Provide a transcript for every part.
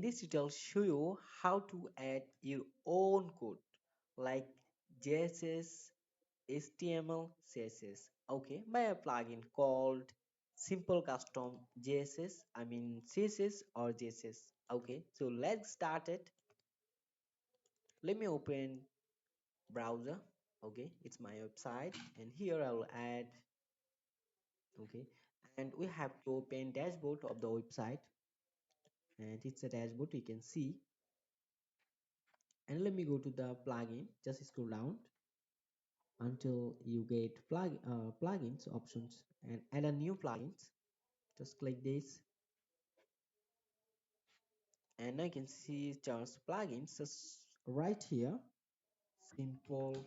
This tutorial show you how to add your own code like JSS, HTML, CSS. Okay, by a plugin called Simple Custom JSS, CSS or JSS. Okay, so let's start it. Let me open browser. Okay, it's my website, and here I will add. Okay, and we have to open dashboard of the website, and it's a dashboard you can see. And let me go to the plugin. Just scroll down until you get plugins options and add a new plugins. Just click this, and now you can see charts plugins just right here. Simple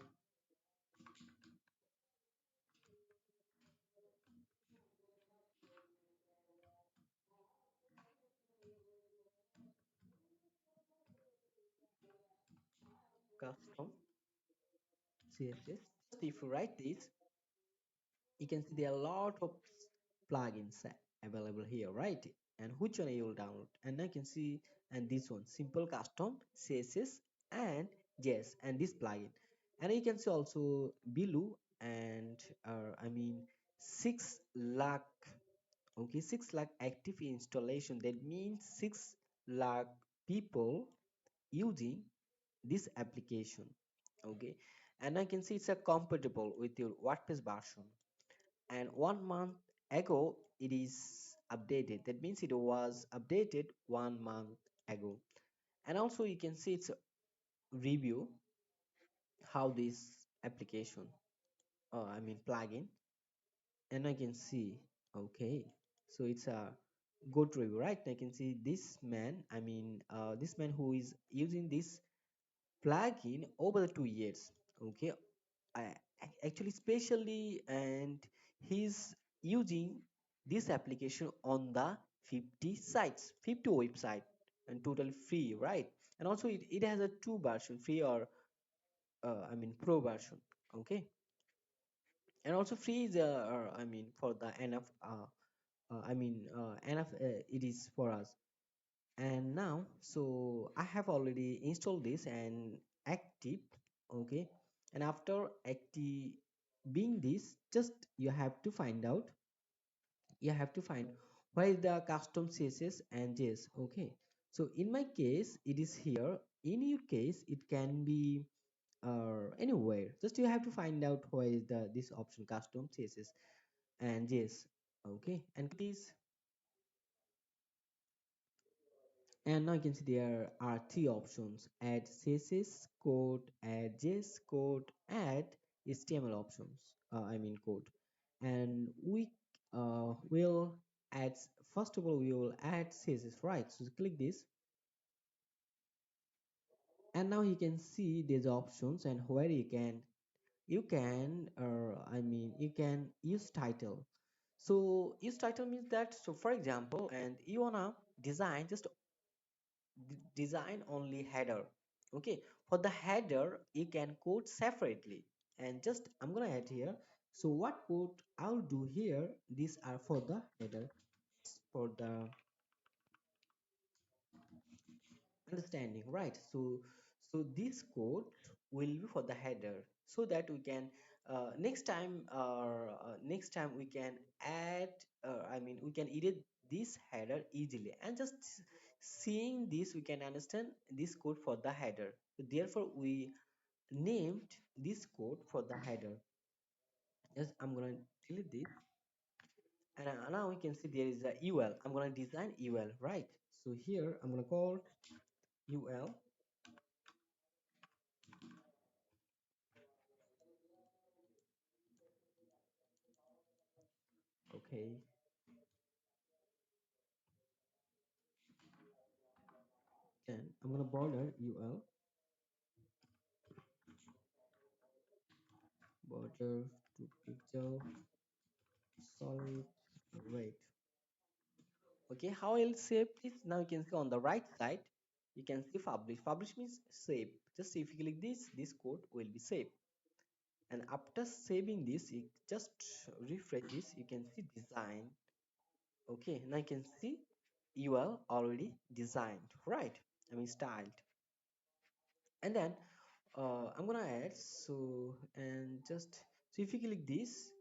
custom CSS. Just if you write this, you can see there are a lot of plugins available here, right? And which one you will download, and I can see, and this one simple custom CSS and yes, and this plugin. And you can see also below, and 6 lakh. Okay, 6 lakh active installation, that means 6 lakh people using this application. Okay, and I can see it's a compatible with your WordPress version, and 1 month ago it is updated, that means it was updated 1 month ago. And also you can see it's a review how this application plugin, and I can see, okay, so it's a good review, right? I can see this man, this man who is using this plugin over the 2 years. Okay, I, actually especially, and he's using this application on the 50 sites, 50 website, and totally free, right? And also it has a two version, free or pro version. Okay, and also free is for the enough enough, it is for us. And now, so I have already installed this and active. Okay, and after active being this, just you have to find where is the custom css and js. Okay, so in my case it is here, in your case it can be anywhere. Just you have to find out where is the this option custom css and js. Okay, and please, and now you can see there are three options: add css code, add js code, add html options, code. And we will add, first of all we will add css, right? So click this, and now you can see these options, and where you can use title. So use title means that, so for example, and you wanna design just design only header. Okay, for the header you can code separately, and just I'm gonna add here. So what code I'll do here, these are for the header, for the understanding, right? So this code will be for the header, so that we can next time we can add, we can edit this header easily, and just seeing this we can understand this code for the header. So therefore we named this code for the header. Yes, I'm gonna delete this, and now we can see there is a ul. I'm gonna design ul, right? So here I'm gonna call ul. Okay, then I'm gonna border ul, border to pixel, solid, red. Okay, how I'll save this? Now you can see on the right side, you can see publish. Publish means save. Just if you click this code will be saved. And after saving this, you just refresh this. You can see design. Okay, now you can see. UL already designed, right? I mean styled. And then I'm gonna add, so and just so if you click this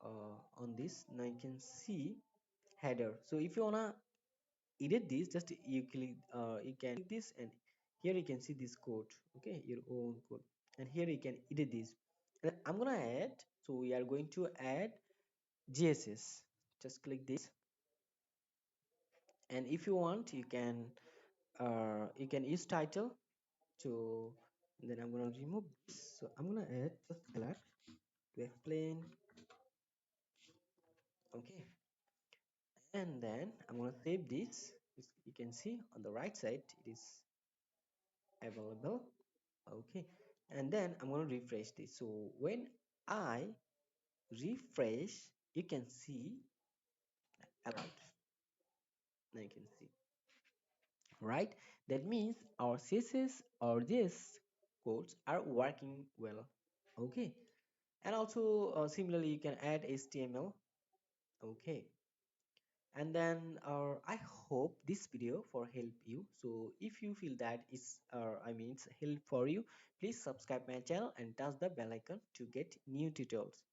on this, now you can see header. So if you wanna edit this, just you click you can click this, and here you can see this code, okay, your own code, and here you can edit this. And I'm gonna add, so we are going to add GSS. Just click this, and if you want you can use title to, then I'm gonna remove this, so I'm gonna add just alert to explain, okay, and then I'm gonna save this. You can see on the right side it is available, okay, and then I'm going to refresh this. So when I refresh, you can see alert. Now you can see, right? That means our CSS or this codes are working well, okay. And also similarly you can add HTML, okay. And then I hope this video for help you. So if you feel that it's I mean it's help for you, please subscribe my channel and touch the bell icon to get new tutorials.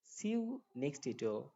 See you next tutorial.